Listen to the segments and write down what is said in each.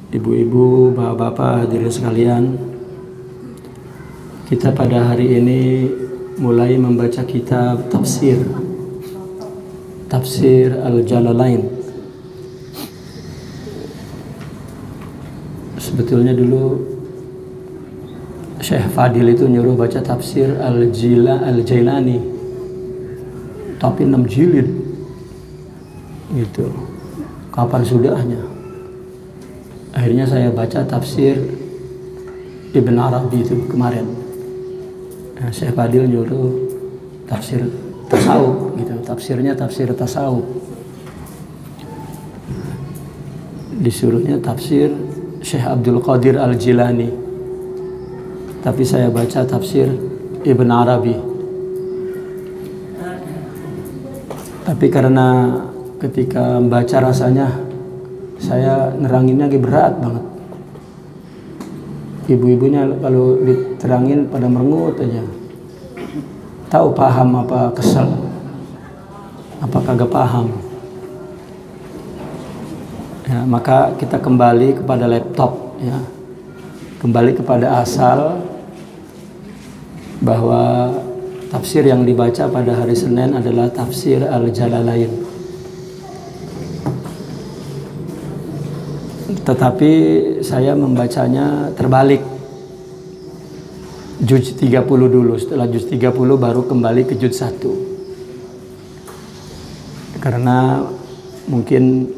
Ibu-ibu, bapak-bapak, hadirin sekalian, kita pada hari ini mulai membaca kitab tafsir Al-Jalalain. Sebetulnya dulu Syekh Fadil itu nyuruh baca tafsir Al-Jailani, tapi 6 jilid gitu. Kapan sudahnya? Akhirnya saya baca tafsir Ibn Arabi itu kemarin. Nah, Syekh Fadil nyuruh tafsir tasawuf gitu. Tafsirnya tafsir tasawuf. Disuruhnya tafsir Syekh Abdul Qadir Al-Jilani. Tapi saya baca tafsir Ibn Arabi. Tapi karena ketika membaca rasanya saya neranginnya lagi berat banget. Ibu-ibunya kalau diterangin pada merengut aja. Tahu paham apa kesel, apa kagak paham. Ya, maka kita kembali kepada laptop, ya. Kembali kepada asal bahwa tafsir yang dibaca pada hari Senin adalah tafsir Al-Jalalain. Tetapi saya membacanya terbalik. Juz 30 dulu, setelah juz 30 baru kembali ke juz 1. Karena mungkin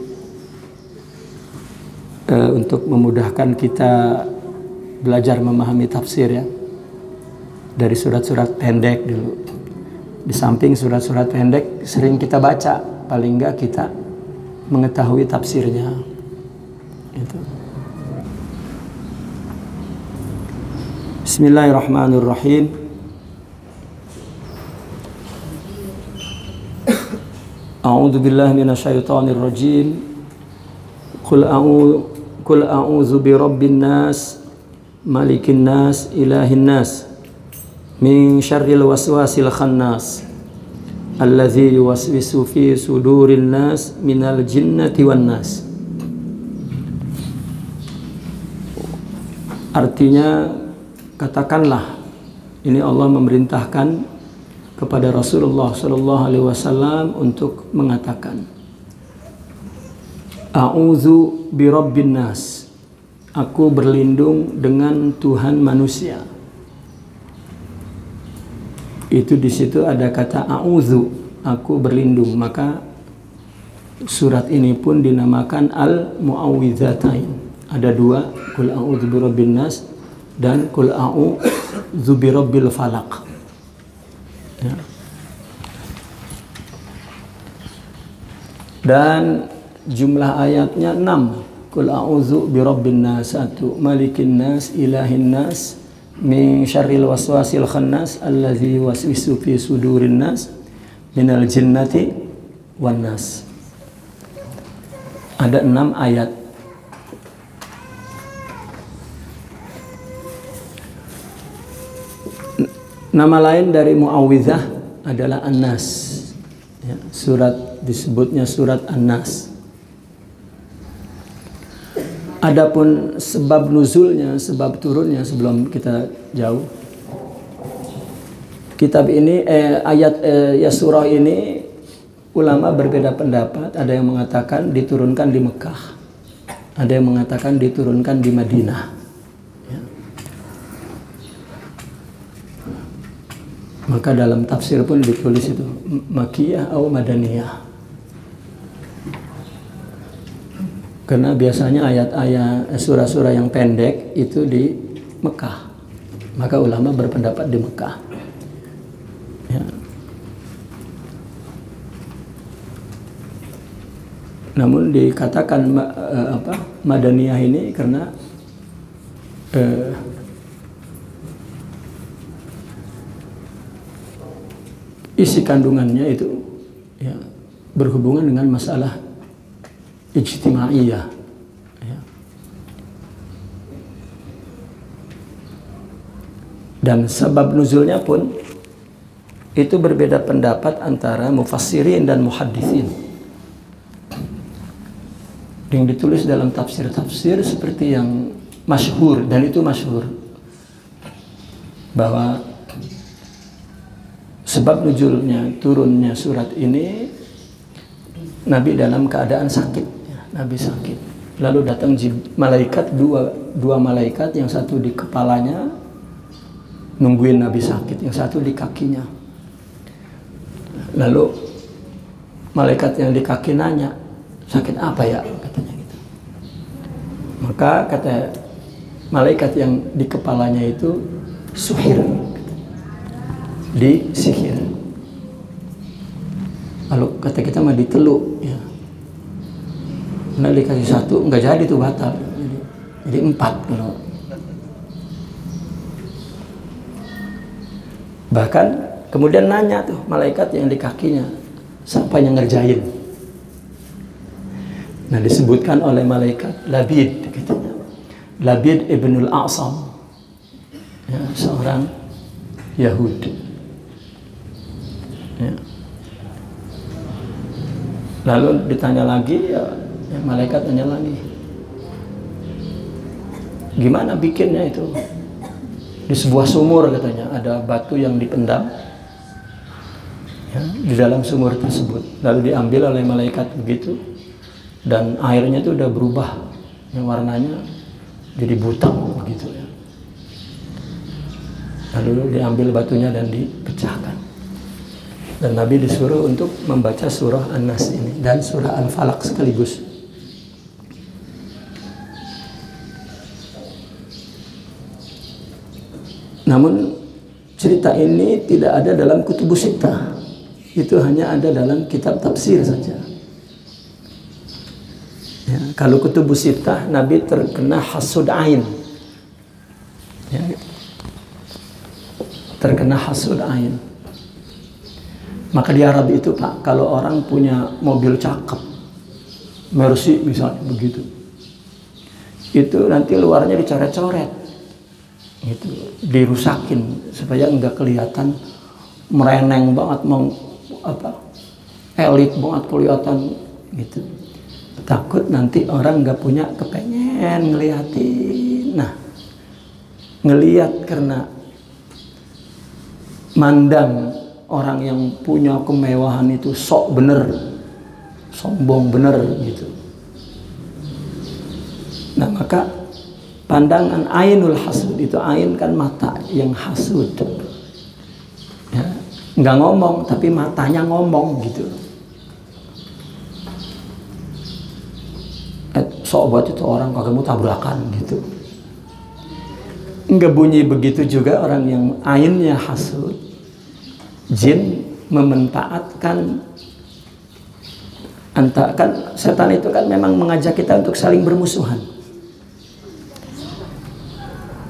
untuk memudahkan kita belajar memahami tafsir, ya, dari surat-surat pendek dulu. Di samping surat-surat pendek sering kita baca, paling enggak kita mengetahui tafsirnya. Itu. Bismillahirrahmanirrahim. A'udzu billahi minasyaitonir rajim. Qul a'udzu birabbin nas, malikin nas, ilahin nas, min syarril waswasil khannas, alladzi yuwaswisu fi sudurin nas minal jinnati wan nas. Artinya, katakanlah, ini Allah memerintahkan kepada Rasulullah SAW untuk mengatakan, A'udzu birabbin nas, aku berlindung dengan Tuhan manusia. Itu di situ ada kata a'udzu, aku berlindung. Maka surat ini pun dinamakan Al-Mu'awwidzatain. Ada dua, Qul a'udzu birabbin nas dan Qul a'udzu birabbil falaq. Ya. Dan jumlah ayatnya 6. Qul a'udzu birabbin nas 1, malikin nas, ilahin nas, min syarril waswasil khannas, allazi yuwaswisu fi sudurin nas, minal jinnati wan nas. Ada 6 ayat. Nama lain dari Mu'awwidzah adalah An-Nas. Ya, surat disebutnya surat An-Nas. Adapun sebab nuzulnya, sebab turunnya sebelum kita jauh. Kitab ini surah ini ulama berbeda pendapat. Ada yang mengatakan diturunkan di Mekah. Ada yang mengatakan diturunkan di Madinah. Maka dalam tafsir pun ditulis itu Makkiyah atau Madaniyah. Karena biasanya ayat-ayat surah-surah yang pendek itu di Mekah. Maka ulama berpendapat di Mekah. Ya. Namun dikatakan Madaniyah ini karena isi kandungannya itu, ya, berhubungan dengan masalah ijtimaiyah. Ya. Dan sebab nuzulnya pun itu berbeda pendapat antara mufassirin dan muhadditsin. yang ditulis dalam tafsir-tafsir seperti yang masyhur, dan itu masyhur, bahwa sebab nuzulnya turunnya surat ini, Nabi dalam keadaan sakit, Nabi sakit. Lalu datang malaikat, dua malaikat, yang satu di kepalanya nungguin Nabi sakit, yang satu di kakinya. Lalu malaikat yang di kaki nanya, sakit apa ya, katanya gitu. Maka kata malaikat yang di kepalanya itu, suhir, disihir. Lalu kata kita mah diteluk, ya. Karena dikasih satu nggak jadi tuh, batal. Jadi 4 kalau. Bahkan kemudian nanya tuh malaikat yang di kakinya, siapa yang ngerjain? Nah, disebutkan oleh malaikat Labid, katanya. Labid ibnul A'sam, ya, seorang Yahudi. Ya. Lalu ditanya lagi, ya, malaikat tanya lagi, gimana bikinnya itu? Di sebuah sumur, katanya, ada batu yang dipendam, ya, di dalam sumur tersebut. Lalu diambil oleh malaikat begitu, dan airnya itu udah berubah, yang warnanya jadi buta begitu, ya. Lalu diambil batunya dan dipecahkan. Dan Nabi disuruh untuk membaca surah An-Nas ini dan surah Al-Falaq sekaligus. Namun cerita ini tidak ada dalam kutubus sittah. Itu hanya ada dalam kitab tafsir saja. Ya, kalau kutubus sittah, Nabi terkena hasud ain. Ya, terkena hasud ain. Maka di Arab itu, Pak, kalau orang punya mobil cakep, Mercy misalnya begitu, itu nanti luarnya dicoret-coret, gitu, dirusakin supaya enggak kelihatan mereneng banget, mau apa, elit banget kelihatan, gitu. Takut nanti orang enggak punya kepengen ngeliatin. Nah, ngeliat karena mandang orang yang punya kemewahan itu sok bener, sombong bener, gitu. Nah, maka pandangan ainul hasud itu, ain kan mata yang hasud, ya, nggak ngomong tapi matanya ngomong, gitu. Sok buat itu orang kagak mau tabrakan, gitu. Nggak bunyi begitu juga orang yang ainnya hasud. Jin memanfaatkan, kan setan itu kan memang mengajak kita untuk saling bermusuhan,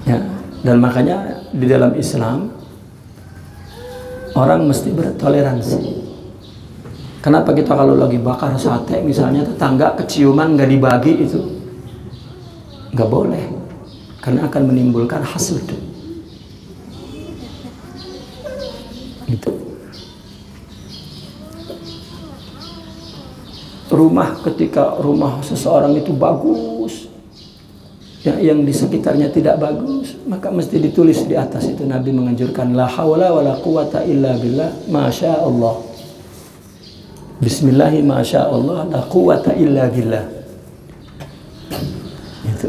ya. Dan makanya di dalam Islam orang mesti bertoleransi. Kenapa kita kalau lagi bakar sate misalnya, tetangga keciuman nggak dibagi, itu nggak boleh, karena akan menimbulkan hasud. Gitu. Rumah, ketika rumah seseorang itu bagus, ya, yang di sekitarnya tidak bagus, maka mesti ditulis di atas itu. Nabi menganjurkan, la hawla wala quwata illa billah, masya Allah, bismillahi masya Allah, la quwata illa billah. Gitu.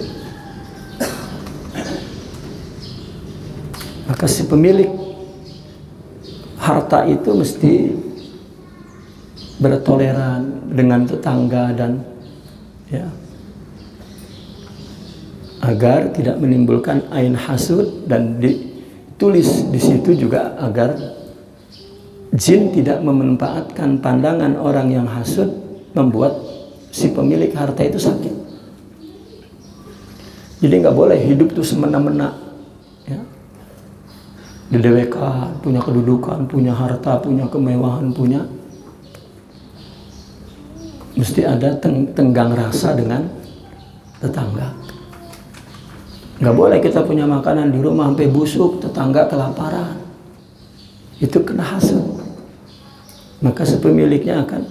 Maka si pemilik harta itu mesti bertoleran dengan tetangga, dan ya, agar tidak menimbulkan ain hasud. Dan ditulis di situ juga agar jin tidak memanfaatkan pandangan orang yang hasud membuat si pemilik harta itu sakit. Jadi nggak boleh hidup tuh semena-mena, ya. Didewekan, punya kedudukan, punya harta, punya kemewahan, punya, mesti ada tenggang rasa dengan tetangga. Nggak boleh kita punya makanan di rumah sampai busuk, tetangga kelaparan, itu kena hasud. Maka sepemiliknya akan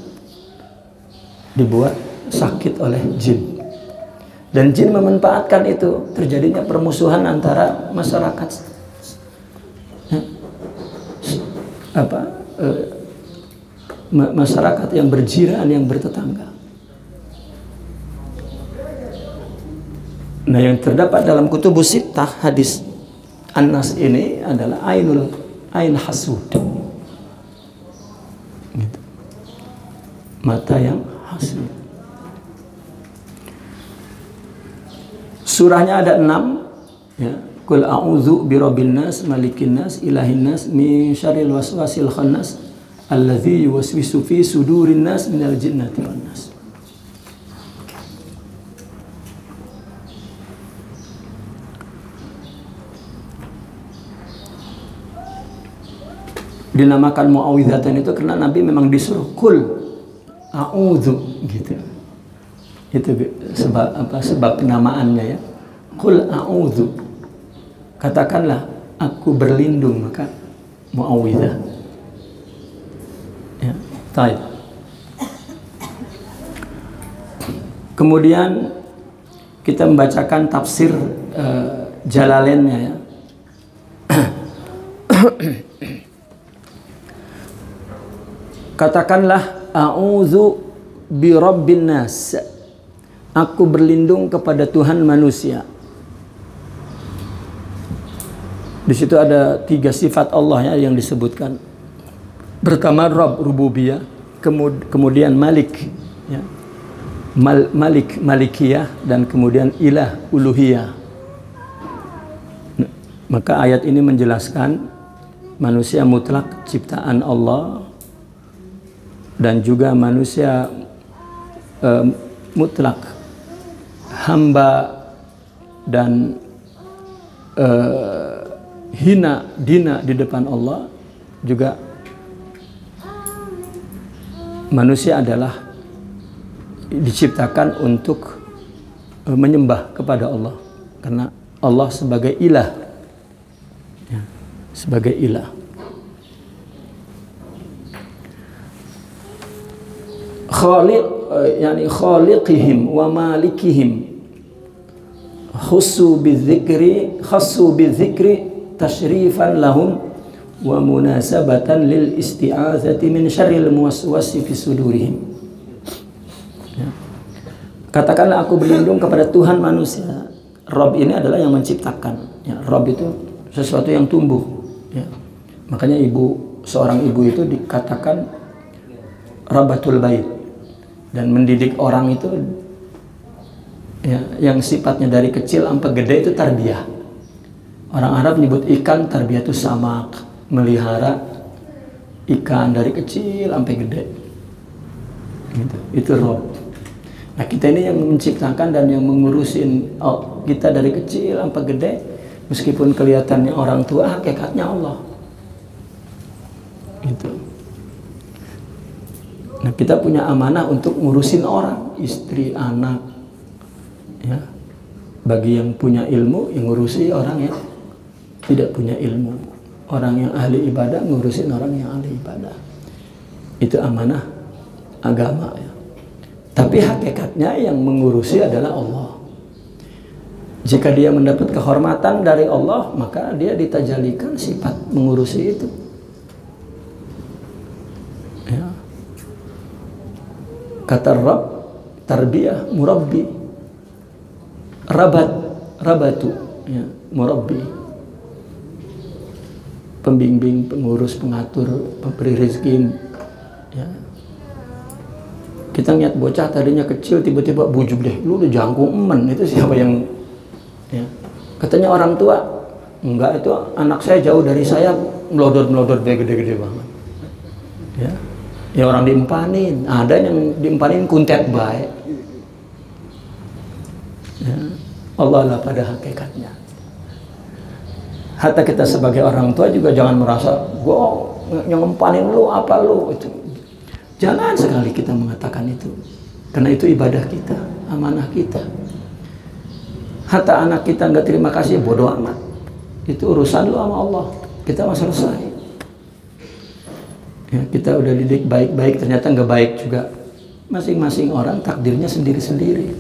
dibuat sakit oleh jin. Dan jin memanfaatkan itu, terjadinya permusuhan antara masyarakat masyarakat yang berjiran, yang bertetangga. Nah, yang terdapat dalam kutubus sittah hadis An-Nas ini adalah ain hasud. Gitu. Mata yang hasud. Surahnya ada 6 ya. Qul a'udzu birabbin nas, malikin nas, ilahin nas, min syarril waswasil khannas, alladzi yuwaswisu fi sudurin nas minal jinnati wan nas. Dinamakan muawwidhatan itu karena Nabi memang disuruh qul a'udzu gitu. Itu sebab penamaannya ya. Qul a'udzu. Katakanlah aku berlindung, maka muawwidzah. Ya, baik. Kemudian kita membacakan tafsir Jalalainnya ya. Katakanlah a'udzu birabbin nas. Aku berlindung kepada Tuhan manusia. Di situ ada 3 sifat Allah ya yang disebutkan. Pertama Rabb, rububiyah, kemudian Malik ya. Malik, malikiyah, dan kemudian ilah, uluhiyah. Nah, maka ayat ini menjelaskan manusia mutlak ciptaan Allah dan juga manusia mutlak hamba dan hina dina di depan Allah. Juga manusia adalah diciptakan untuk menyembah kepada Allah karena Allah sebagai ilah ya, sebagai ilah. Yani khaliqihim wa malikihim khassu bizikri tashrifan lahum wa munasabatan lil isti'azati min syarril muwaswasi fi sudurihim. Ya. Katakanlah aku berlindung kepada Tuhan manusia. Rabb ini adalah yang menciptakan. Ya, Rabb itu sesuatu yang tumbuh. Ya. Makanya seorang ibu itu dikatakan Rabbatul Bait. Dan mendidik orang itu ya, yang sifatnya dari kecil sampai gede itu tarbiyah. Orang Arab nyebut ikan tarbiyah itu samak, melihara ikan dari kecil sampai gede. Gitu. Itu Rabb. Nah, kita ini yang menciptakan dan yang mengurusin kita dari kecil sampai gede, meskipun kelihatannya orang tua, hakikatnya Allah. Gitu. Nah, kita punya amanah untuk ngurusin orang, istri, anak. Ya. Bagi yang punya ilmu, yang ngurusi orang yang tidak punya ilmu. Orang yang ahli ibadah ngurusin orang yang ahli ibadah. Itu amanah agama ya. Tapi hakikatnya yang mengurusi adalah Allah. Jika dia mendapat kehormatan dari Allah, maka dia ditajalikan sifat mengurusi itu. Ya. Kata Rabb, tarbiyah, murabbi, rabatu, ya, murabbi, pembimbing, pengurus, pengatur, pemberi rezeki. Ya. Kita ngeliat bocah tadinya kecil, tiba-tiba bujuk deh, lu udah jangkung emen, itu siapa yang? Ya. Katanya orang tua, enggak, itu anak saya jauh dari saya, melodot gede-gede banget. Ya. Ya orang diempanin, ada yang diempanin kuntet baik. Ya, Allah lah pada hakikatnya. Hatta kita sebagai orang tua juga jangan merasa, gua yang ngempanin lu apa lu itu. Jangan sekali kita mengatakan itu, karena itu ibadah kita, amanah kita. Hatta anak kita nggak terima kasih, bodoh amat. Itu urusan lu sama Allah. Kita mah selesai. Ya, kita udah didik baik-baik, ternyata nggak baik juga. Masing-masing orang takdirnya sendiri-sendiri.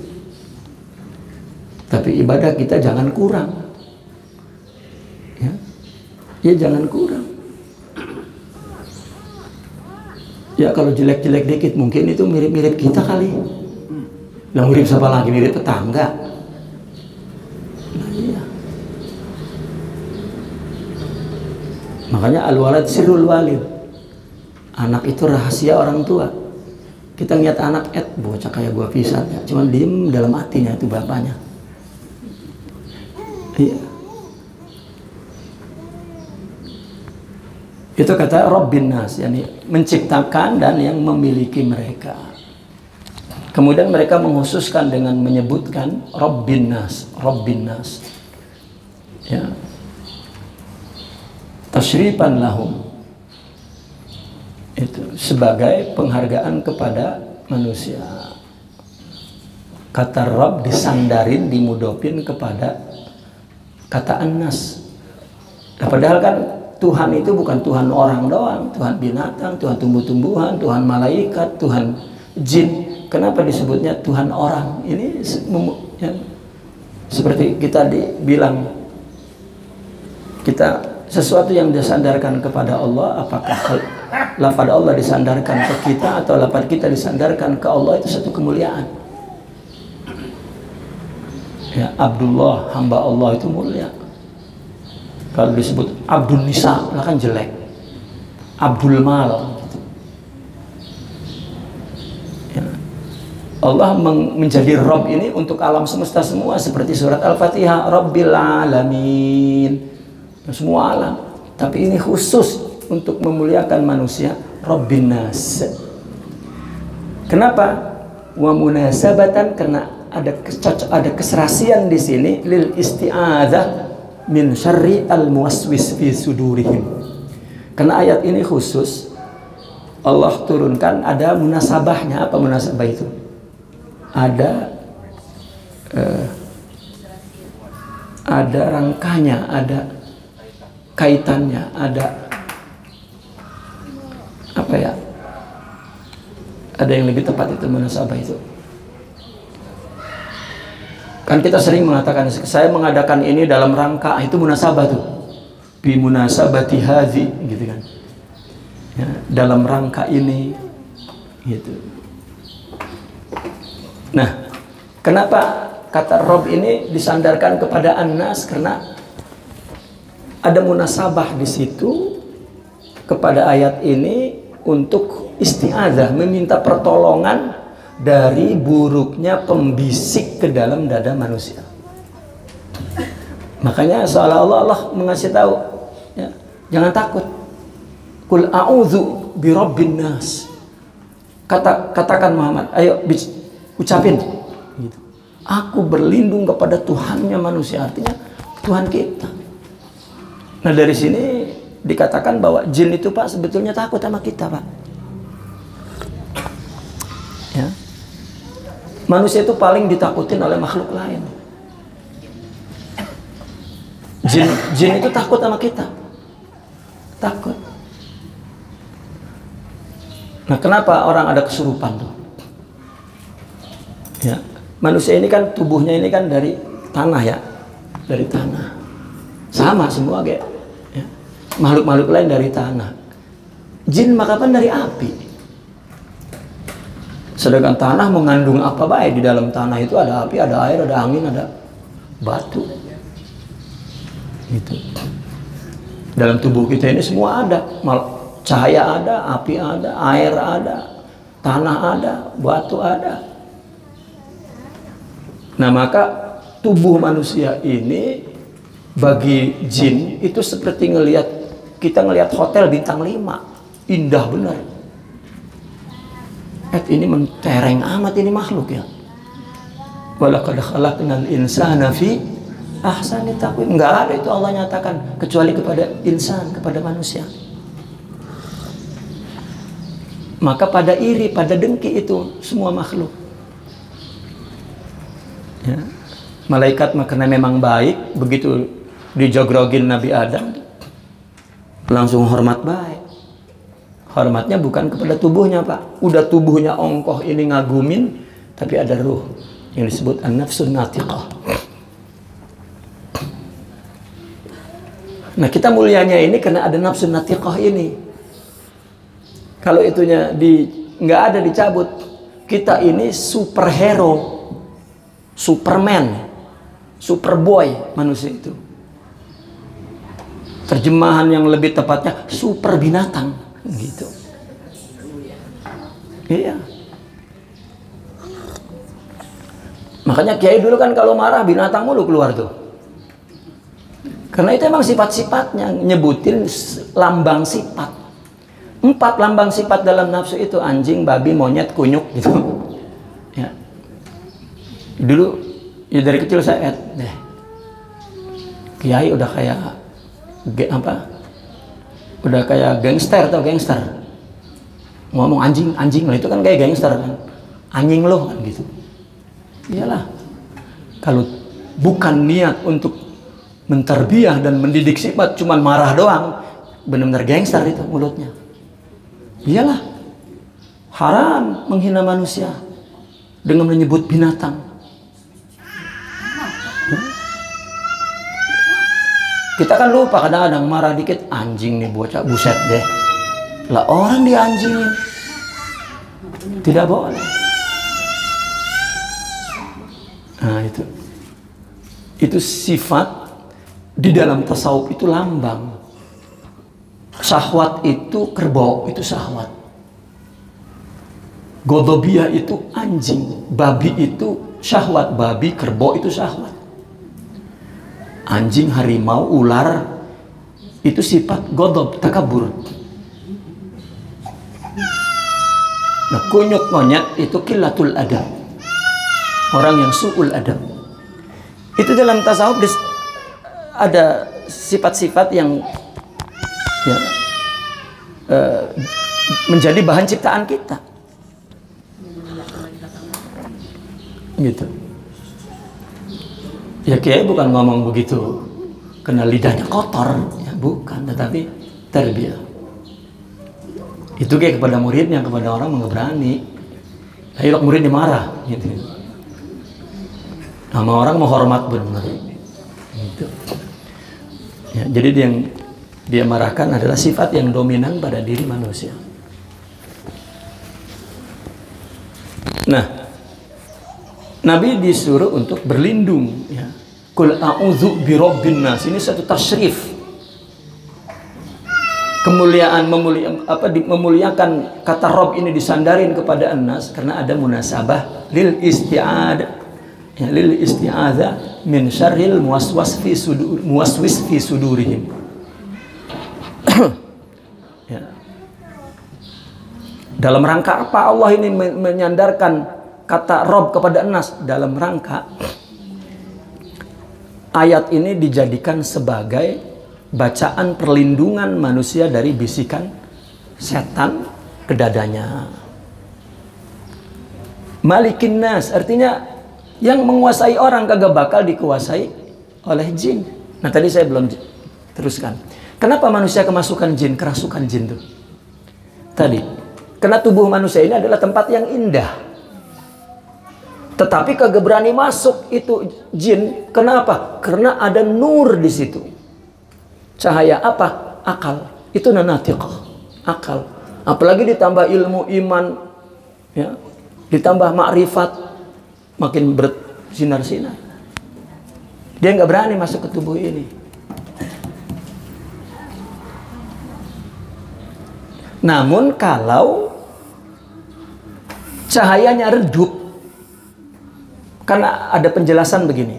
Tapi ibadah kita jangan kurang. Ya jangan kurang. Ya kalau jelek-jelek dikit mungkin itu mirip-mirip kita kali. Yang mirip siapa lagi? Mirip tetangga. Nah, iya. Makanya al-walad sirrul walid. Anak itu rahasia orang tua. Kita ngeliat anak, bocah kayak gua pisan ya. Cuman diem dalam hatinya itu bapaknya. Iya. Itu kata Rabbin Nas, yakni menciptakan dan yang memiliki mereka. Kemudian mereka menghususkan dengan menyebutkan Rabbin Nas, Rabbin Nas. Ya. Tasyrifan lahum. Itu sebagai penghargaan kepada manusia. Kata Rabb disandarin, dimudofin kepada kata An-Nas. Nah, padahal kan Tuhan itu bukan Tuhan orang doang, Tuhan binatang, Tuhan tumbuh-tumbuhan, Tuhan malaikat, Tuhan jin. Kenapa disebutnya Tuhan orang? Ini ya, seperti kita dibilang, kita sesuatu yang disandarkan kepada Allah, apakah lafaz Allah disandarkan ke kita atau lafaz kita disandarkan ke Allah, itu satu kemuliaan. Ya, Abdullah, hamba Allah itu mulia. Kalau disebut Abdul Nisa, lah kan jelek. Abdul Mal. Ya. Allah menjadi Rabb ini untuk alam semesta semua, seperti surat Al-Fatihah, Rabbil Alamin. Semua alam. Tapi ini khusus untuk memuliakan manusia, Rabbin Nas. Kenapa? Wa munasabatan, karena ada keserasian di sini lil isti'adzah min syarri al-muwaswis fi sudurihim. Karena ayat ini khusus Allah turunkan, ada munasabahnya. Apa munasabah itu? Ada rangkanya, ada kaitannya, ada apa ya? Ada yang lebih tepat itu munasabah itu. Kan kita sering mengatakan, saya mengadakan ini dalam rangka, itu munasabah tuh. Bi munasabati hadzi, gitu kan. Ya, dalam rangka ini, gitu. Nah, kenapa kata Rob ini disandarkan kepada An-Nas? Karena ada munasabah di situ kepada ayat ini untuk isti'adzah, meminta pertolongan dari buruknya pembisik ke dalam dada manusia. Makanya seolah-olah Allah mengasih tahu, ya, jangan takut. Qul a'udzu birabbin nas. Katakan Muhammad, ayo ucapin gitu. Aku berlindung kepada Tuhannya manusia, artinya Tuhan kita. Nah, dari sini dikatakan bahwa jin itu, Pak, sebetulnya takut sama kita, Pak. Ya. Manusia itu paling ditakutin oleh makhluk lain. Jin itu takut sama kita. Takut. Nah, kenapa orang ada kesurupan tuh? Ya, manusia ini kan tubuhnya ini kan dari tanah ya. Dari tanah. Sama semua kayak ya. Makhluk-makhluk lain dari tanah. Jin maka kan dari api. Sedangkan tanah mengandung apa baik? Di dalam tanah itu ada api, ada air, ada angin, ada batu. Gitu. Dalam tubuh kita ini semua ada. Cahaya ada, api ada, air ada, tanah ada, batu ada. Nah, maka tubuh manusia ini bagi jin itu seperti kita ngelihat hotel bintang 5. Indah benar. Ini mentereng amat ini makhluk ya. Walaqad khalaqnal insana fi ahsani taqwim. Enggak ada itu Allah nyatakan kecuali kepada insan, kepada manusia. Maka pada iri, pada dengki itu semua makhluk. Ya. Malaikat karena memang baik, begitu dijogrogin Nabi Adam langsung hormat baik. Hormatnya bukan kepada tubuhnya, Pak. Udah tubuhnya ongkoh ini ngagumin, tapi ada ruh yang disebut an-nafsun natiqah. Nah, kita mulianya ini karena ada nafsun natiqah ini. Kalau itunya nggak ada, dicabut, kita ini superhero, Superman, Superboy manusia itu. Terjemahan yang lebih tepatnya super binatang gitu. Iya. Makanya kiai dulu kan kalau marah binatang mulu keluar tuh. Karena itu emang sifat-sifatnya, nyebutin lambang sifat. 4 lambang sifat dalam nafsu itu: anjing, babi, monyet, kunyuk gitu. Ya. Dulu ya dari kecil saya deh. Kiai udah kayak udah kayak gangster, tau gangster. Ngomong anjing, anjing lah, itu kan kayak gangster kan. Anjing loh kan gitu. Iyalah. Kalau bukan niat untuk menterbiah dan mendidik sifat, cuman marah doang, benar-benar gangster itu mulutnya. Iyalah, haram menghina manusia dengan menyebut binatang. Kita kan lupa kadang-kadang marah dikit, anjing nih bocah, buset deh. Lah orang dianjingin. Tidak boleh. Nah itu sifat. Di dalam tasawuf itu lambang. Syahwat itu kerbau, itu syahwat. Godobiyah itu anjing, babi itu syahwat, babi, kerbau itu syahwat. Anjing, harimau, ular itu sifat godob, takabur. Nah, kunyuk, monyet itu qillatul adab, orang yang su'ul adab. Itu dalam tasawuf ada sifat-sifat yang ya, menjadi bahan ciptaan kita, gitu. Ya kiai bukan ngomong begitu karena lidahnya kotor, ya bukan, tetapi tarbiyah. Itu kayak kepada muridnya, kepada orang nggak berani. Ayo muridnya marah, gitu. Sama orang mau hormat benar, gitu. Ya, jadi yang dia marahkan adalah sifat yang dominan pada diri manusia. Nah, Nabi disuruh untuk berlindung. Ya. Qul a'udzu birabbin nas. Ini satu tasyrif. Kemuliaan, memuliakan kata Rob ini disandarin kepada an-nas karena ada munasabah lil isti'adah. Ya, lil isti'adzah min syarril muwaswis fi sudurihim. Ya. Dalam rangka apa Allah ini menyandarkan kata Rob kepada Nas? Dalam rangka ayat ini dijadikan sebagai bacaan perlindungan manusia dari bisikan setan ke dadanya. Malikin Nas artinya yang menguasai orang kagak bakal dikuasai oleh jin. Nah tadi saya belum teruskan. Kenapa manusia kemasukan jin, kerasukan jin tuh? Tadi, karena tubuh manusia ini adalah tempat yang indah. Tetapi kagak berani masuk itu jin. Kenapa? Karena ada nur di situ. Cahaya apa? Akal. Itu natiqah. Akal. Apalagi ditambah ilmu iman, ya, ditambah makrifat. Makin bersinar-sinar. Dia nggak berani masuk ke tubuh ini. Namun kalau cahayanya redup, karena ada penjelasan begini.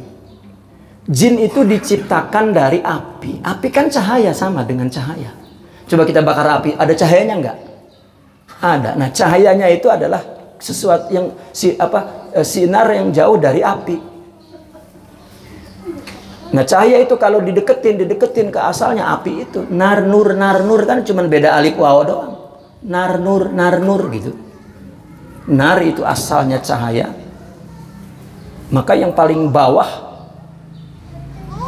Jin itu diciptakan dari api. Api kan cahaya, sama dengan cahaya. Coba kita bakar api, ada cahayanya nggak? Ada. Nah cahayanya itu adalah sesuatu yang sinar yang jauh dari api. Nah cahaya itu kalau dideketin ke asalnya api itu nar nur kan cuman beda alif waw doang. Nar nur gitu. Nar itu asalnya cahaya. Maka yang paling bawah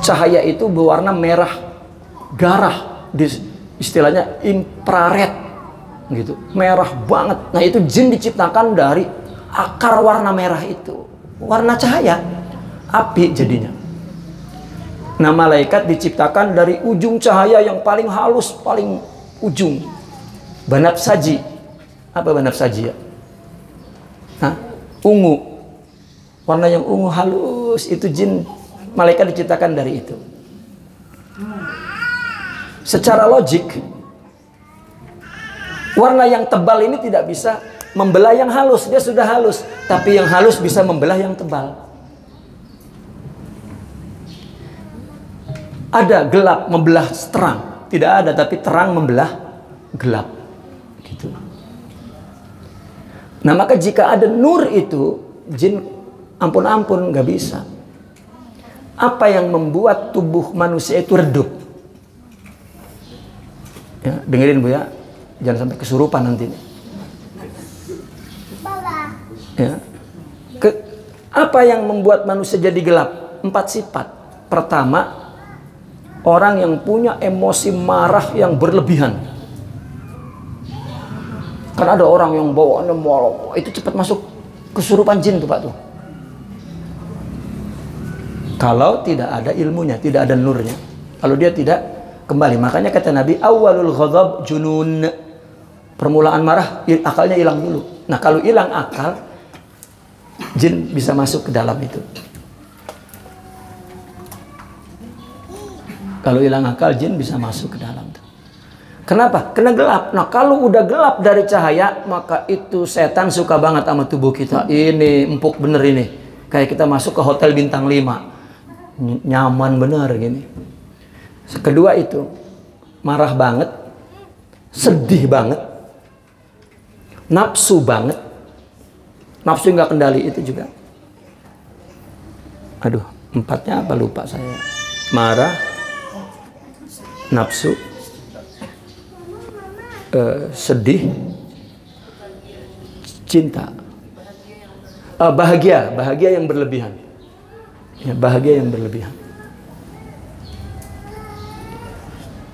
cahaya itu berwarna merah garah, istilahnya infrared. gitu, merah banget. Nah itu jin diciptakan dari akar warna merah itu, warna cahaya, api jadinya. Nah malaikat diciptakan dari ujung cahaya yang paling halus, paling ujung, banafsaji. Apa banafsaji ya? Nah, ungu, warna yang ungu halus itu jin, malaikat diciptakan dari itu. Secara logik, warna yang tebal ini tidak bisa membelah yang halus, dia sudah halus, tapi yang halus bisa membelah yang tebal. Ada gelap membelah terang, tidak ada, tapi terang membelah gelap, gitu. Nah maka jika ada nur itu, jin ampun-ampun nggak bisa. Apa yang membuat tubuh manusia itu redup? Ya, dengerin Bu ya, jangan sampai kesurupan nanti. Ya. Apa yang membuat manusia jadi gelap? 4 sifat. Pertama, orang yang punya emosi marah yang berlebihan. Kan ada orang yang bawaannya marah, itu cepat masuk kesurupan jin tuh Pak tuh. Kalau tidak ada ilmunya, tidak ada nurnya, kalau dia tidak kembali. Makanya kata Nabi, awalul ghadab junun. Permulaan marah, akalnya hilang dulu. Nah kalau hilang akal, jin bisa masuk ke dalam itu. Kalau hilang akal, jin bisa masuk ke dalam. Kenapa? Kena gelap. Nah kalau udah gelap dari cahaya, maka itu setan suka banget sama tubuh kita. Ini empuk bener ini. Kayak kita masuk ke hotel bintang 5. Nyaman bener gini. Kedua itu, marah banget, sedih banget, nafsu banget. Nafsu nggak kendali itu juga. Aduh, 4-nya apa lupa saya. Marah, nafsu, sedih, cinta, bahagia yang berlebihan. Ya, bahagia yang berlebihan.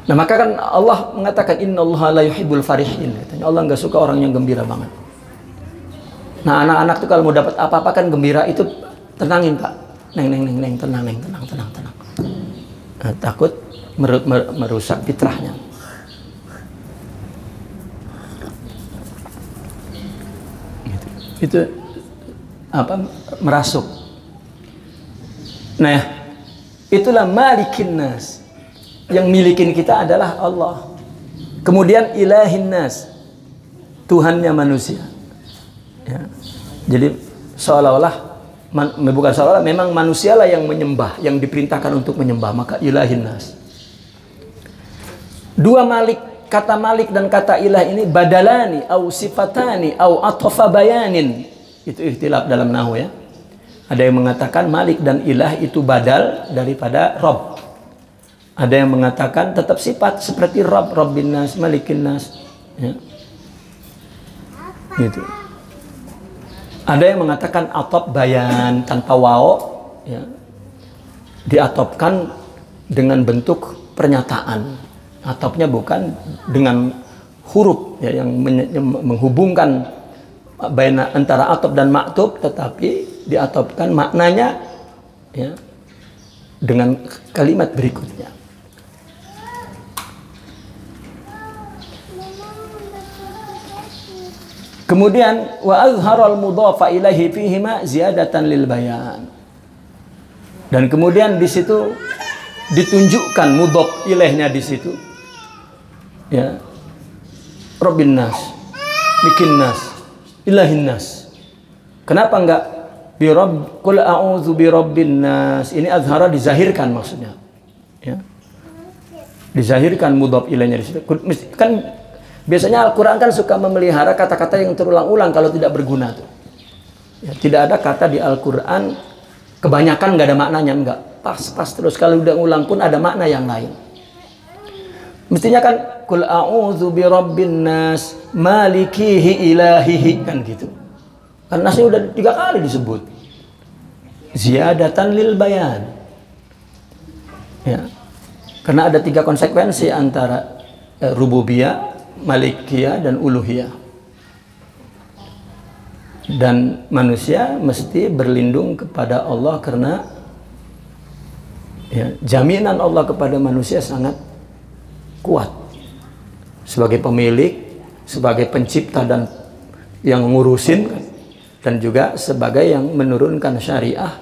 Nah maka kan Allah mengatakan innallaha la yuhibbul farihin. Katanya Allah nggak suka orang yang gembira banget. Nah anak-anak tuh kalau mau dapat apa-apa kan gembira, itu tenangin Pak. Neng, tenang. Nah, takut merusak fitrahnya. Gitu. Itu apa? Merasuk. Nah, itulah malikin nas. Yang milikin kita adalah Allah. Kemudian ilahin nas, Tuhannya manusia. Ya. Jadi seolah-olah, bukan seolah-olah, memang manusialah yang menyembah, yang diperintahkan untuk menyembah. Maka ilahin nas. Dua malik, kata malik dan kata ilah ini badalani, au sifatani, au atfa bayanin. Itu ikhtilaf dalam nahwu ya. Ada yang mengatakan malik dan ilah itu badal daripada Rabb. Ada yang mengatakan tetap sifat seperti Rabb, Rabbin nas, Malikin nas. Ya. Gitu. Ada yang mengatakan atop bayan tanpa waw, ya. Diatopkan dengan bentuk pernyataan. Atopnya bukan dengan huruf ya, yang menghubungkan antara atop dan maktub, tetapi diatopkan maknanya ya, dengan kalimat berikutnya. Kemudian wa azharal mudhafa ilaihi fihima ziyadatan lil bayan. Dan kemudian di situ ditunjukkan mudhaf ilaihnya di situ. Ya. Rabbin nas, bikin nas, ilahin nas. Kenapa enggak bi rabb qul a'udzu bi rabbin nas? Ini azhara dizahirkan maksudnya. Ya. Dizahirkan mudhaf ilaihnya di situ. Kan biasanya Al-Quran kan suka memelihara kata-kata yang terulang-ulang kalau tidak berguna tuh. Ya, tidak ada kata di Al-Quran kebanyakan nggak ada maknanya, enggak. Pas terus, kalau udah ulang pun ada makna yang lain. Mestinya kan qul a'udzu bi rabbin nas malikihi ilahihi, kan gitu. Kan nasnya udah 3 kali disebut. Ziyadatan lil bayan. Ya. Karena ada 3 konsekuensi antara rububiyah, malikiyah dan uluhiyah. Dan manusia mesti berlindung kepada Allah karena ya, jaminan Allah kepada manusia sangat kuat. Sebagai pemilik, sebagai pencipta dan yang ngurusin, dan juga sebagai yang menurunkan syariah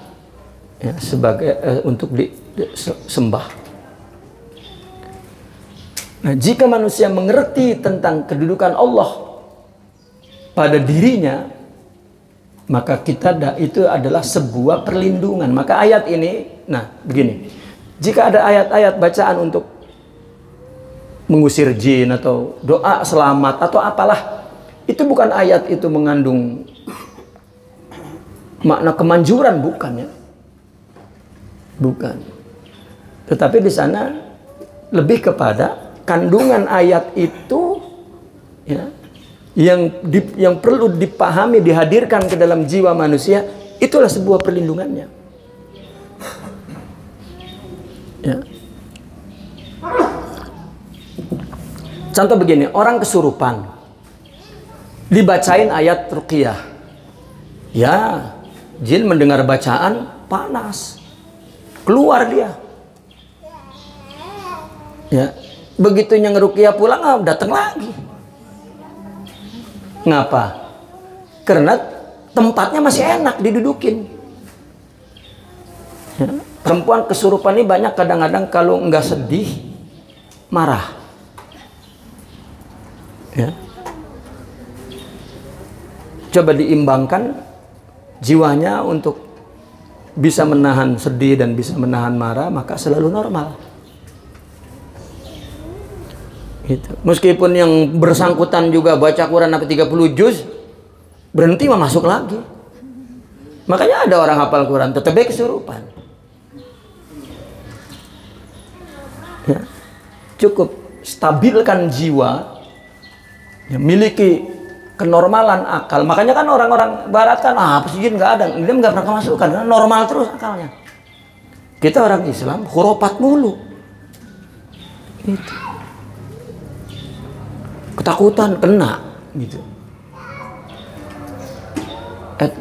ya, sebagai untuk disembah. Nah, jika manusia mengerti tentang kedudukan Allah pada dirinya, maka itu adalah sebuah perlindungan. Maka ayat ini, nah begini, jika ada ayat-ayat bacaan untuk mengusir jin atau doa selamat atau apalah, itu bukan ayat itu mengandung makna kemanjuran, bukan ya, bukan. Tetapi di sana lebih kepada kandungan ayat itu ya, yang perlu dipahami, dihadirkan ke dalam jiwa manusia, itulah sebuah perlindungannya. Ya. Contoh begini, orang kesurupan, dibacain ayat ruqyah, ya, jin mendengar bacaan panas, keluar dia. Ya, begitu yang ruqyah pulang, datang lagi. Ngapa? Karena tempatnya masih enak didudukin. Ya, perempuan kesurupan ini banyak kadang-kadang kalau nggak sedih, marah. Ya. Coba diimbangkan jiwanya untuk bisa menahan sedih dan bisa menahan marah, maka selalu normal. Gitu. Meskipun yang bersangkutan juga baca Quran sampai 30 juz, berhenti mah masuk lagi. Makanya ada orang hafal Quran tetap kesurupan. Ya. Cukup stabilkan jiwa, ya, miliki kenormalan akal. Makanya kan orang-orang barat kan, apa sih jin nggak ada, dia nggak pernah kemasukan, karena normal terus akalnya. Kita orang Islam khurafat mulu. Gitu. Ketakutan kena gitu.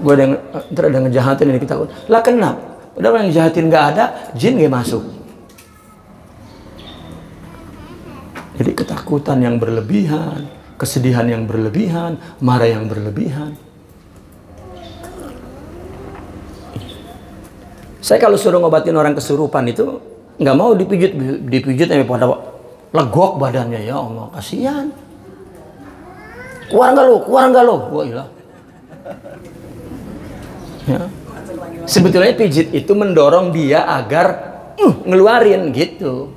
Gue ada ngejahatin ini, ketakutan lah, kena. Udah yang jahatin nggak ada, jin nggak masuk. Jadi ketakutan yang berlebihan, kesedihan yang berlebihan, marah yang berlebihan. Saya kalau suruh ngobatin orang kesurupan itu nggak mau dipijit sampai pada legok badannya, ya Allah, kasihan. Keluar nggak lo? Wah, ilah. Ya. Sebetulnya pijit itu mendorong dia agar ngeluarin gitu.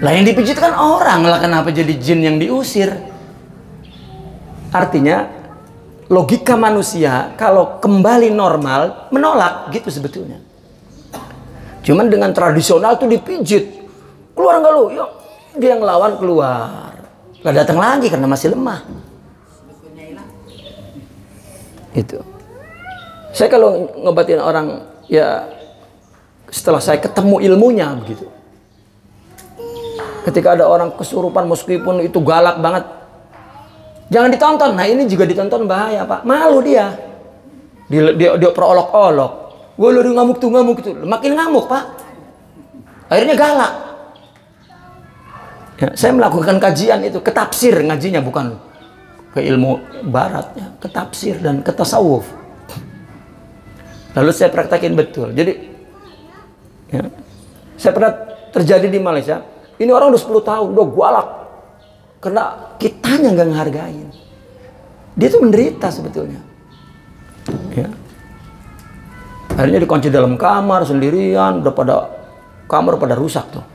Lah yang dipijit kan orang, lah kenapa jadi jin yang diusir? Artinya logika manusia kalau kembali normal menolak gitu sebetulnya. Cuman dengan tradisional tuh dipijit. Keluar nggak lo? Yuk. Dia ngelawan keluar. Lah datang lagi karena masih lemah. Itu. Saya kalau ngobatin orang ya setelah saya ketemu ilmunya begitu. Ketika ada orang kesurupan meskipun itu galak banget, jangan ditonton. Nah ini juga ditonton bahaya, Pak. Malu dia. Dia perolok-olok. Gue lari ngamuk itu. Makin ngamuk, Pak. Akhirnya galak. Ya, saya melakukan kajian itu, ketafsir ngajinya, bukan ke ilmu baratnya, ketafsir dan ke tasawuf. Lalu saya praktekin betul. Jadi ya, saya pernah terjadi di Malaysia. Ini orang udah 10 tahun, udah galak. Karena kitanya nggak ngehargain. Dia tuh menderita sebetulnya. Ya. Akhirnya dikunci dalam kamar sendirian, udah kamar pada rusak tuh.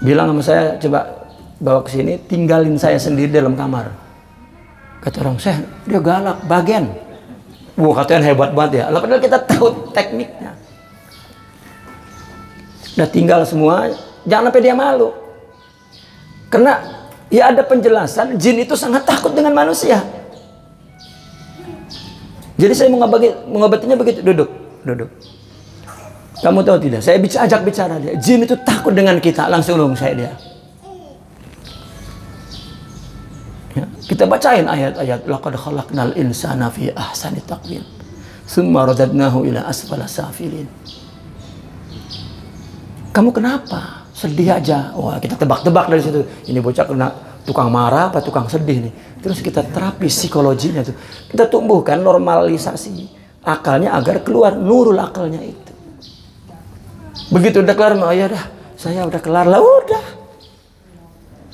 Bilang sama saya, coba bawa ke sini, tinggalin saya sendiri dalam kamar. Kata orang, saya dia galak, bagian. Wah, katanya hebat banget ya. Lah padahal kita tahu tekniknya. Udah tinggal semua, jangan sampai dia malu. Karena ya ada penjelasan, jin itu sangat takut dengan manusia. Jadi saya mengobatinya begitu, duduk. Kamu tahu tidak? Saya ajak bicara dia. Jin itu takut dengan kita, langsung saya dia. Kita bacain ayat-ayat laqad khalaqnal insana fi ahsani taqwim tsumma radadnahu ila asfala safilin. Kamu kenapa? Sedih aja. Wah, kita tebak-tebak dari situ. Ini bocah kena tukang marah apa tukang sedih nih. Terus kita terapi psikologinya tuh. Kita tumbuhkan normalisasi akalnya agar keluar nurul akalnya itu. Begitu udah kelar, oh ya dah, saya udah kelar lah udah.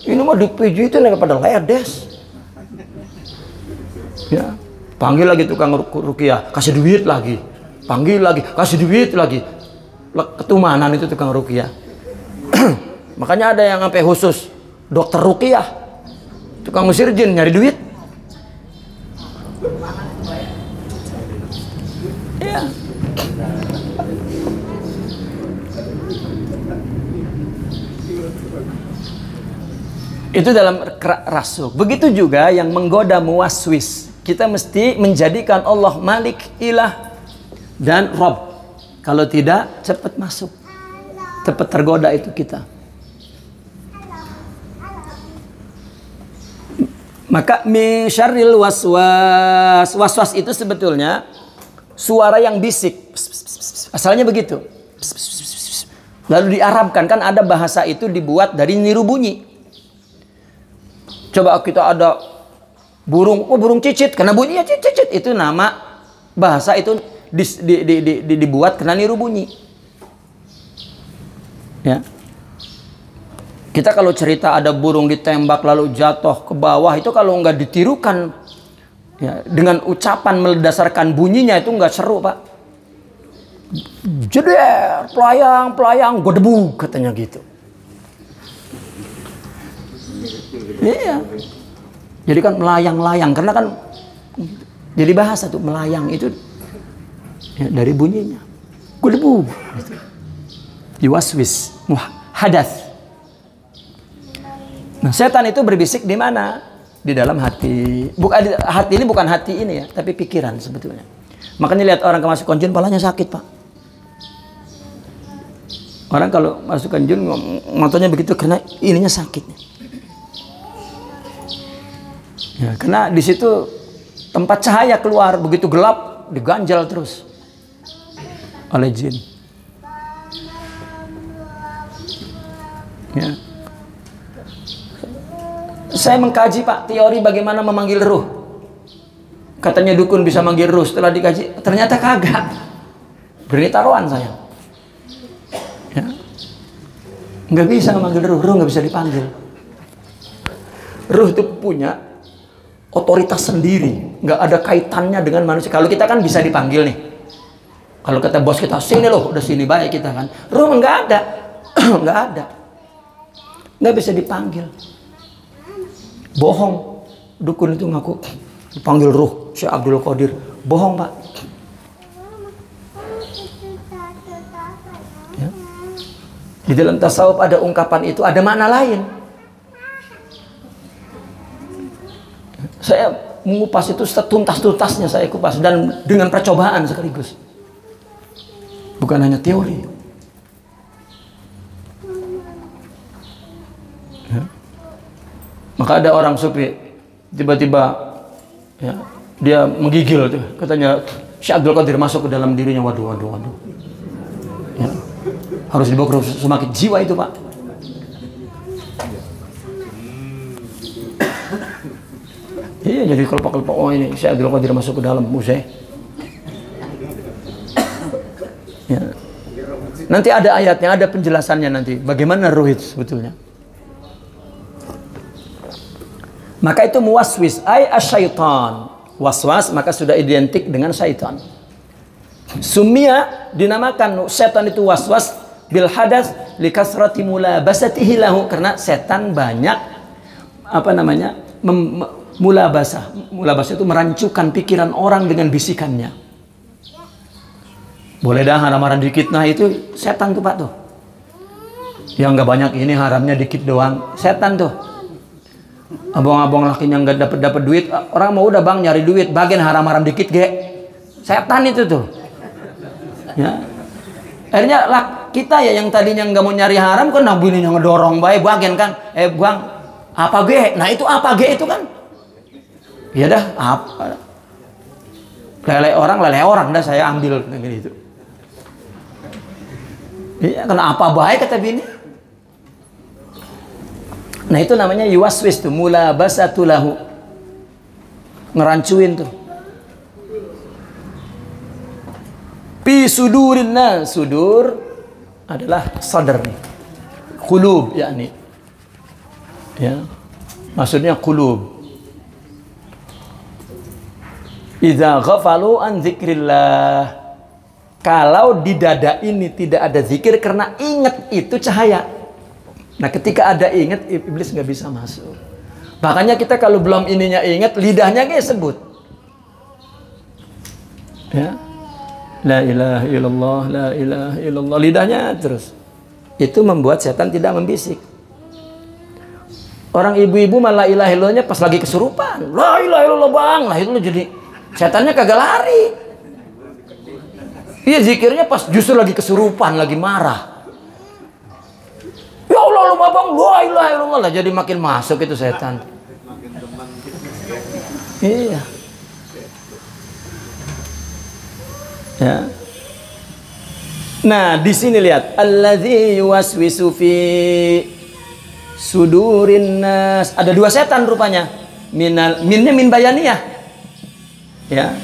Ini mah dipijitin kepada ledes. Ya, panggil lagi tukang ruqyah, kasih duit lagi. Panggil lagi, kasih duit lagi. Ketumanan itu tukang ruqyah. Makanya ada yang sampai khusus dokter ruqyah, tukang usir jin nyari duit. Ya. Itu dalam rasuk. Begitu juga yang menggoda muwaswis. Kita mesti menjadikan Allah Malik, Ilah, dan Rob. Kalau tidak, cepat masuk. Cepat tergoda itu kita. Maka min syarril waswas. Waswas itu sebetulnya suara yang bisik. Asalnya begitu. Lalu diarabkan, kan ada bahasa itu dibuat dari niru bunyi. Coba kita ada burung, oh burung cicit, karena bunyinya cicit, itu nama bahasa itu dibuat karena niru bunyi. Ya. Kita kalau cerita ada burung ditembak lalu jatuh ke bawah, itu kalau nggak ditirukan ya, dengan ucapan berdasarkan bunyinya itu nggak seru, Pak. Jeder, pelayang, godebu, katanya gitu. Iya. Jadi kan melayang-layang, karena kan jadi bahasa tuh melayang itu ya, dari bunyinya. Godebu. Gitu. Yuwaswis, hadas. Nah, setan itu berbisik di mana? Di dalam hati. Bukan hati ini, bukan hati ini ya, tapi pikiran sebetulnya. Makanya lihat orang kemasukan jin, palanya sakit, Pak. Orang kalau masukkan jin, motonya begitu karena ininya sakit. Ya, karena di situ tempat cahaya keluar, begitu gelap diganjal terus oleh jin. Ya. Saya mengkaji, Pak, teori bagaimana memanggil ruh. Katanya dukun bisa manggil ruh. Setelah dikaji, ternyata kagak. Berani taruhan saya. Ya. Nggak bisa memanggil ruh. Ruh nggak bisa dipanggil. Ruh itu punya otoritas sendiri. Nggak ada kaitannya dengan manusia. Kalau kita kan bisa dipanggil nih. Kalau kata bos kita, sini loh, udah sini baik kita kan. Ruh nggak ada. Nggak ada. Nggak bisa dipanggil. Bohong, dukun itu ngaku dipanggil ruh Syekh Abdul Qadir. Bohong, Pak. Ya. Di dalam tasawuf ada ungkapan itu, ada makna lain. Saya mengupas itu setuntas-tuntasnya, saya kupas, dan dengan percobaan sekaligus. Bukan hanya teori. Ya. Maka ada orang sufi tiba-tiba ya, dia menggigil tuh, katanya Syekh Abdul Qadir masuk ke dalam dirinya. Waduh. Ya. Harus dibawa ke rumah sakit jiwa itu, Pak. Iya, jadi kelopak-kelopak, oh ini Syekh Abdul Qadir masuk ke dalam musik. Ya. Nanti ada ayatnya, ada penjelasannya nanti bagaimana ruh itu sebetulnya. Maka itu muwaswis, ay asyaitan. Waswas maka sudah identik dengan syaitan. Sumia dinamakan setan itu waswas bil hadas li kasrati mulabasatihi lahu, karena setan banyak mulabasah. Mulabasah itu merancukan pikiran orang dengan bisikannya. Boleh dah haram-haram dikit, nah itu setan tuh, Pak tuh. Yang nggak banyak ini haramnya dikit doang, setan tuh. Abang-abang lakinya nggak dapat duit, orang mau udah bang nyari duit, bagian haram-haram dikit ge, setan itu tuh. Ya, akhirnya kita ya yang tadinya nggak mau nyari haram kan, nabi ini ngedorong baik, bagian kan, bang apa ge, nah itu apa ge itu kan, Ya dah, apa? Lele orang dah saya ambil gitu. Iya, kenapa baik kata bini? Nah itu namanya yuwaswis tuh, mulabasatu lahu. Ngerancuin tuh. Fi sudurin nas, sudur adalah sadar nih. Qulub yakni. Ya. Maksudnya qulub. Idza ghafalu an dzikrillah. Kalau di dada ini tidak ada zikir karena ingat itu cahaya. Nah, ketika ada ingat iblis nggak bisa masuk. Makanya kita kalau belum ininya ingat, lidahnya kayak sebut. Ya. La ilaha illallah, la ilaha illallah, lidahnya terus. Itu membuat setan tidak membisik. Orang ibu-ibu malah ilaha illallahnya pas lagi kesurupan. La ilaha illallah bang, lah itu jadi setannya kagak lari. Iya zikirnya pas justru lagi kesurupan, lagi marah. Ya Allah lu babang, la ilaha illallah lah jadi makin masuk itu setan. Iya. Ya. Nah, di sini lihat allazi yuwaswisu fi sudurin nas. Ada dua setan rupanya. Minnya min bayaniyah. Ya.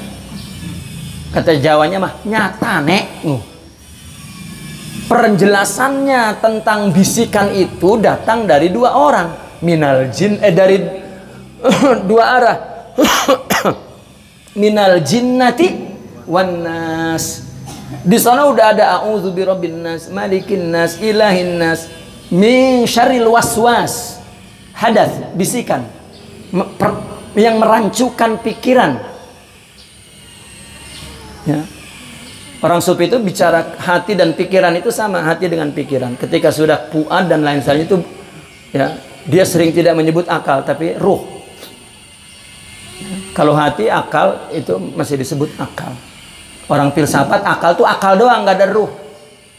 Kata Jawanya mah nyata nek. Penjelasannya tentang bisikan itu datang dari dua orang. Minal jin dari dua arah. Minal jinnati wan nas. Di sana udah ada a'udzu birabbin nas, malikin nas, ilahin nas, min syarril waswas. Hadath, bisikan yang merancukan pikiran. Ya. Orang sufi itu bicara hati dan pikiran itu sama, hati dengan pikiran. Ketika sudah fuad dan lain sebagainya itu ya, dia sering tidak menyebut akal tapi ruh. Kalau hati, akal itu masih disebut akal. Orang filsafat akal tuh akal doang, nggak ada ruh.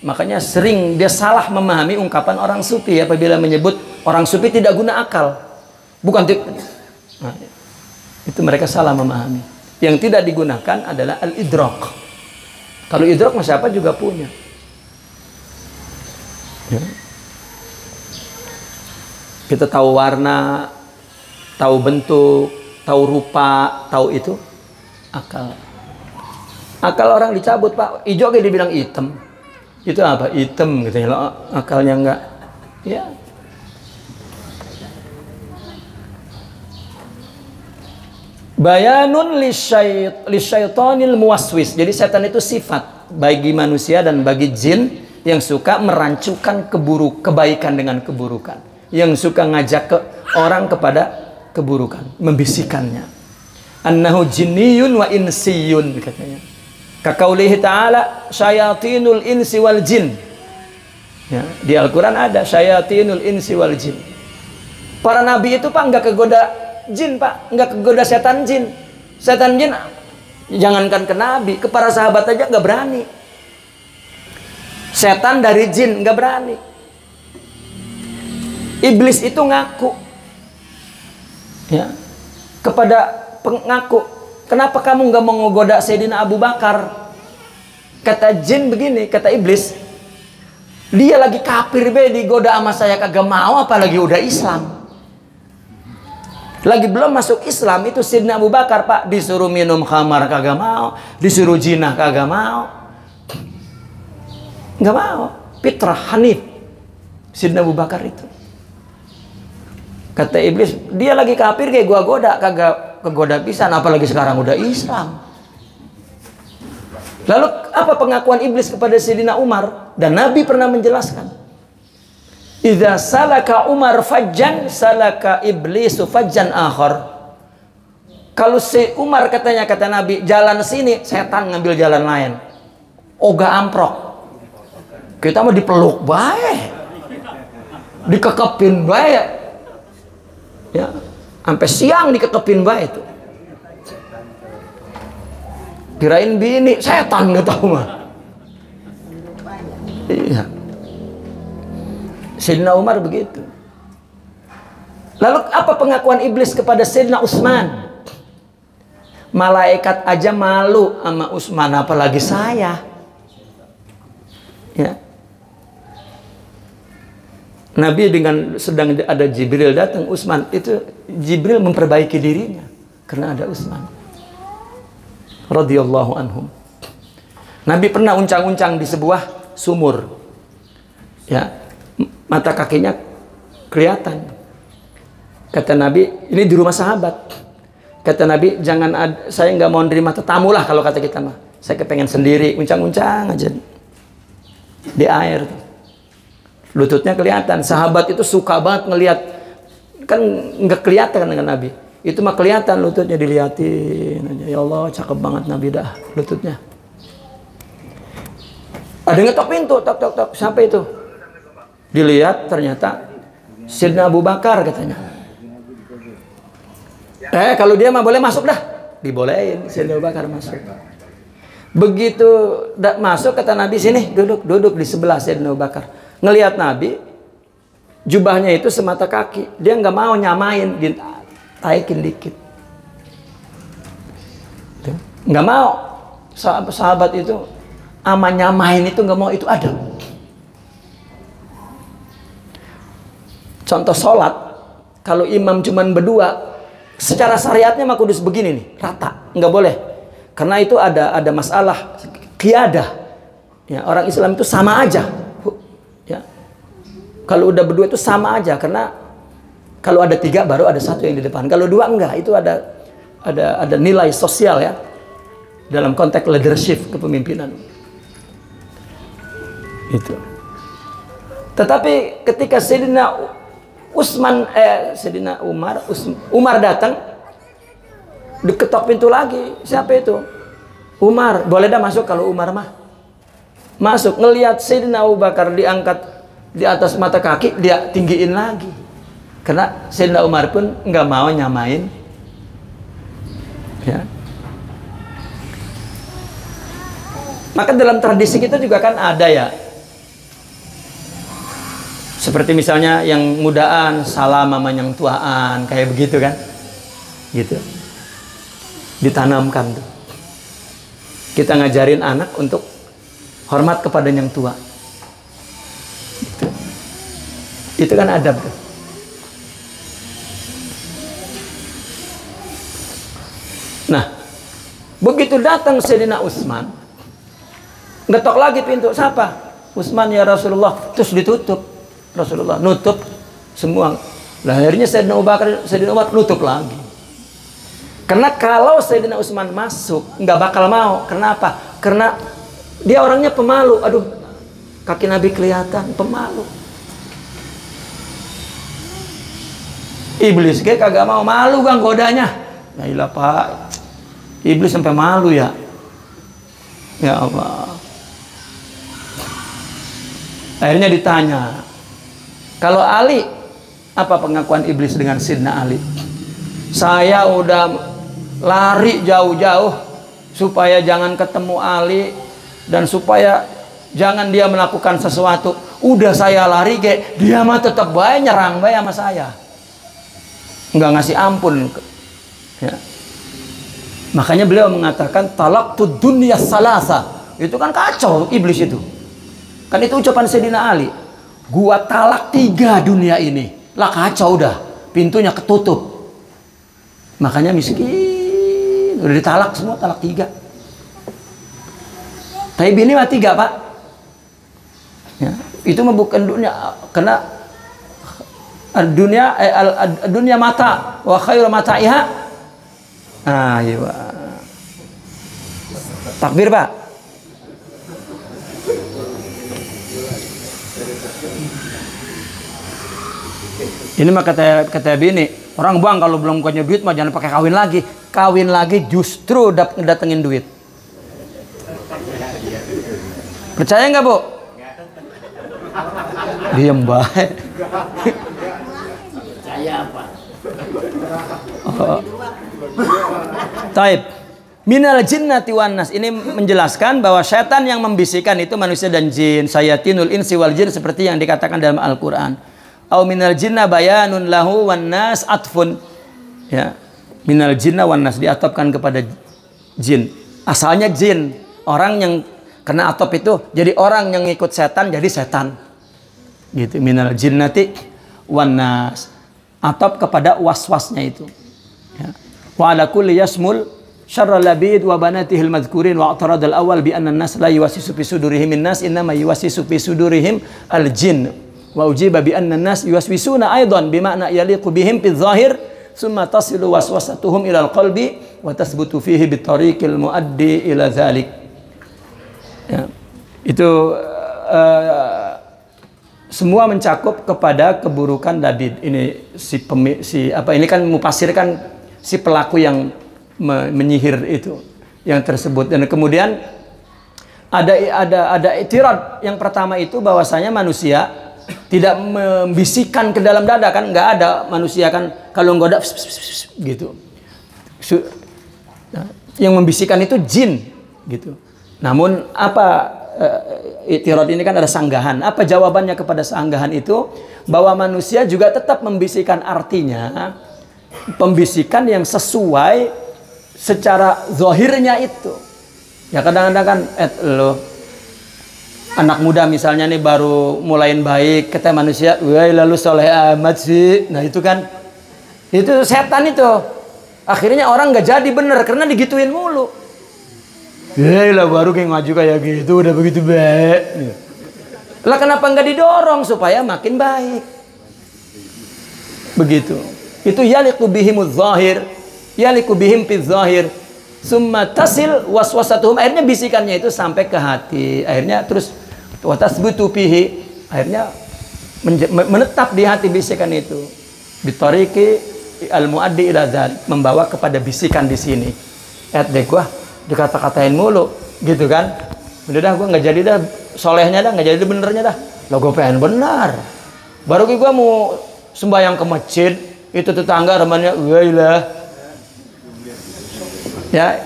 Makanya sering dia salah memahami ungkapan orang sufi apabila menyebut orang sufi tidak guna akal. Bukan nah, itu mereka salah memahami. Yang tidak digunakan adalah al-idrak. Kalau idrak mah siapa juga punya. Ya. Kita tahu warna, tahu bentuk, tahu rupa, tahu itu akal. Akal orang dicabut, Pak. Hijau kayak dibilang hitam. Itu apa? Hitam gitu ya. Akalnya enggak. Ya. Bayanun lisyaitonil muwaswis. Jadi setan itu sifat bagi manusia dan bagi jin yang suka merancukan kebaikan dengan keburukan. Yang suka ngajak ke orang kepada keburukan, membisikannya. Annahu jinniyun wa insiyun katanya. Kakaulihi ta'ala syayatinul insi wal jin. Ya, di Al-Quran ada syayatinul insi wal jin. Para nabi itu Pak nggak kegoda jin, Pak, nggak kegoda setan jin. Setan jin jangankan ke nabi, ke para sahabat aja nggak berani. Setan dari jin nggak berani. Iblis itu ngaku ya kepada pengaku, kenapa kamu nggak mau ngegoda Sayyidina Abu Bakar? Kata jin begini, kata iblis, dia lagi kafir be, digoda sama saya kagak mau, apalagi udah Islam. Lagi belum masuk Islam itu Sayyidina Abu Bakar, Pak, disuruh minum khamar kagak mau, disuruh jinah kagak mau, nggak mau. Fitrah Hanif Sayyidina Abu Bakar itu. Kata iblis, dia lagi kafir kayak gua goda, kagak kegoda pisan, apalagi sekarang udah Islam. Lalu apa pengakuan iblis kepada Sayyidina Umar? Dan Nabi pernah menjelaskan, idza salaka Umar fajjan salaka iblisu fajjan akhar. Kalau si Umar katanya, kata Nabi, jalan sini, setan ngambil jalan lain. Oga amprok. Kita mah dipeluk bae, dikekepin bae. Ya, sampai siang dikekepin bae itu. Kirain bini, setan nggak tahu mah. Iya. Sayyidina Umar begitu. Lalu apa pengakuan iblis kepada Sayyidina Utsman? Malaikat aja malu sama Utsman, apalagi saya. Ya. Nabi dengan sedang ada Jibril datang, Utsman itu Jibril memperbaiki dirinya karena ada Utsman radhiyallahu anhum. Nabi pernah uncang-uncang di sebuah sumur. Ya, mata kakinya kelihatan. Kata Nabi, ini di rumah sahabat. Kata Nabi, saya nggak mau nerima tetamu lah kalau kata kita mah. Saya kepengen sendiri, uncang-uncang aja di air. Lututnya kelihatan. Sahabat itu suka banget ngelihat, kan nggak kelihatan dengan Nabi. Itu mah kelihatan lututnya, dilihatin aja. Ya Allah, cakep banget Nabi dah lututnya. Ada ngetok pintu, tok tok tok. Siapa itu? Dilihat ternyata Sayyidina Abu Bakar katanya. Kalau dia mah boleh masuk dah. Dibolehin Sayyidina Abu Bakar masuk. Begitu masuk kata Nabi, sini duduk di sebelah Sayyidina Abu Bakar. Ngelihat Nabi, jubahnya itu semata kaki. Dia nggak mau nyamain, ditaikin dikit. Nggak mau. Sahabat itu ama nyamain itu nggak mau, itu ada. Contoh sholat, kalau imam cuman berdua, secara syariatnya mah kudus begini nih, rata, nggak boleh. Karena itu ada masalah qiyadah. Ya, orang Islam itu sama aja. Ya. Kalau udah berdua itu sama aja, karena kalau ada 3 baru ada 1 yang di depan. Kalau 2 enggak, itu ada nilai sosial ya dalam konteks leadership, kepemimpinan. Itu. Tetapi ketika Sayyidina Umar datang, diketok pintu lagi. Siapa itu? Umar. Boleh dah masuk kalau Umar mah. Masuk, ngelihat Sayyidina Abu Bakar diangkat di atas mata kaki, dia tinggiin lagi. Karena Sayyidina Umar pun nggak mau nyamain. Ya. Maka dalam tradisi kita juga kan ada ya. Seperti misalnya yang mudaan salam sama yang tuaan, kayak begitu kan? Gitu. Ditanamkan tuh. Kita ngajarin anak untuk hormat kepada yang tua. Gitu. Itu kan adab tuh. Nah, begitu datang Sayyidina Utsman, ngetok lagi pintu, siapa? Utsman ya Rasulullah, terus ditutup. Rasulullah nutup semua. Lah akhirnya Sayyidina Abu Bakar, Sayyidina Umar nutup lagi. Karena kalau Sayyidina Utsman masuk nggak bakal mau. Kenapa? Karena dia orangnya pemalu. Aduh, kaki Nabi kelihatan, pemalu. Iblis kayak kagak mau, malu bang godanya. Ya ilah Pak, iblis sampai malu ya. Ya Allah. Akhirnya ditanya, kalau Ali, apa pengakuan iblis dengan Sidna Ali? Saya udah lari jauh-jauh supaya jangan ketemu Ali dan supaya jangan dia melakukan sesuatu. Udah saya lari, dia mah tetap baik nyerang baik sama saya. Nggak ngasih ampun. Ya. Makanya beliau mengatakan talaqtud dunya salasa. Itu kan kacau iblis itu. Kan itu ucapan Sayyidina Ali. Gua talak 3 dunia ini. Lah kacau udah. Pintunya ketutup. Makanya miskin. Udah ditalak semua, talak 3. Tapi bini mah 3 Pak. Ya. Itu mah bukan dunia. Karena dunia mata. Wa khairu mata'iha. Iya. Takbir Pak. Ini mah kata bini, orang buang kalau belum punya duit mah jangan pakai kawin lagi. Kawin lagi justru datengin duit. Percaya nggak Bu? Diem baik. Percaya apa? Taib. Minal jinnati wan nas. Ini menjelaskan bahwa setan yang membisikkan itu manusia dan jin. Sayatinul insi wal jin seperti yang dikatakan dalam Al-Qur'an. Au minal jinna bayanun lahu wan nas atfun. Ya. Minal jinna wan nas diatapkan kepada Jin. Asalnya jin. Orang yang kena atop itu jadi orang yang ngikut setan jadi setan. Gitu. Minal jinnati wan nas. Atop kepada was-wasnya itu. Ya. Wa ala kulli yasmul syarral labid wa banatihil madhkurin wa i'tarad al-awwal bi anna an-nas la yuwassisu fi sudurihim min-nas innama yuwassisu fi sudurihim al-jinn. Wa ujiba bi anna an-nas yuwaswisuna aidan bima'na yaliqu bihim fi adh-dhahir thumma tasilu waswasatuhum ila al-qalbi wa tasbutu fihi bi tariqil muaddi ila dhalik. Ya. Itu semua mencakup kepada keburukan labid. Ini ini kan mufasir kan si pelaku yang menyihir itu yang tersebut. Dan kemudian ada i'tirad yang pertama itu bahwasanya manusia tidak membisikkan ke dalam dada, kan nggak ada manusia kan kalau nggoda gitu. Yang membisikkan itu jin gitu. Namun apa i'tirad ini kan ada sanggahan. Apa jawabannya kepada sanggahan itu? Bahwa manusia juga tetap membisikkan, artinya pembisikan yang sesuai secara zahirnya itu. Ya kadang-kadang kan lo anak muda misalnya nih baru mulain baik, kata manusia, "Wah, lalu soleh amat sih." Nah, itu kan itu setan itu. Akhirnya orang nggak jadi bener karena digituin mulu. Ya lah baru kayak ngaju kayak gitu udah begitu baik. Lah kenapa nggak didorong supaya makin baik? Begitu. Itu yaliqu bihimuz zahir, yaliqu bihim fi zahir. Summa tasil waswasatuhum, akhirnya bisikannya itu sampai ke hati. Akhirnya terus wa tasbutu fihi, akhirnya menetap di hati bisikan itu. Bitariqi al-muaddi ila dzalik, membawa kepada bisikan di sini. Deh gua dikata-katain mulu gitu kan, udah dah gue nggak jadi dah solehnya dah, nggak jadi benernya dah. Lo gue pengen benar, baru gue mau sembahyang ke masjid, itu tetangga temannya wailah ya,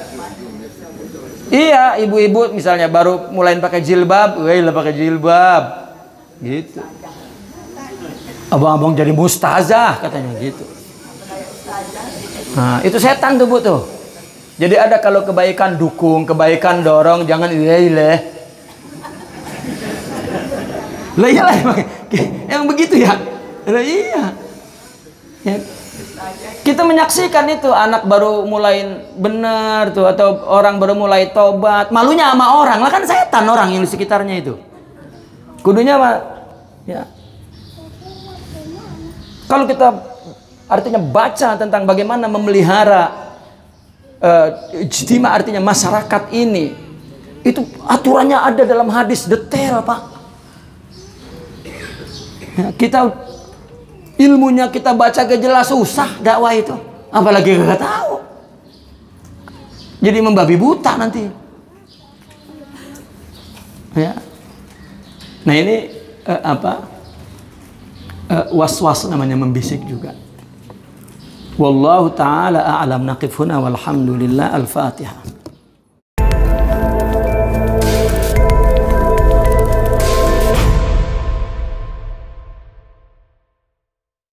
iya ibu-ibu misalnya baru mulain pakai jilbab, wailah pakai jilbab gitu, abang-abang jadi mustazah katanya gitu. Nah itu setan tuh Bu tuh. Jadi ada kalau kebaikan dukung, kebaikan dorong, jangan ileh. Lah iyalah emang begitu ya. Lah iya. Ya. Kita menyaksikan itu anak baru mulai benar tuh atau orang baru mulai tobat, malunya sama orang. Lah kan setan orang yang di sekitarnya itu. Kudunya mah ya. Kalau kita artinya baca tentang bagaimana memelihara ijtima, artinya masyarakat ini itu aturannya ada dalam hadis detail Pak ya, kita ilmunya kita baca gak jelas, susah dakwah itu apalagi gak tahu, jadi membabi buta nanti ya. Nah ini was-was namanya, membisik juga. Wallahu ta'ala a'lam. Naqif huna walhamdulillah. Al-Fatihah.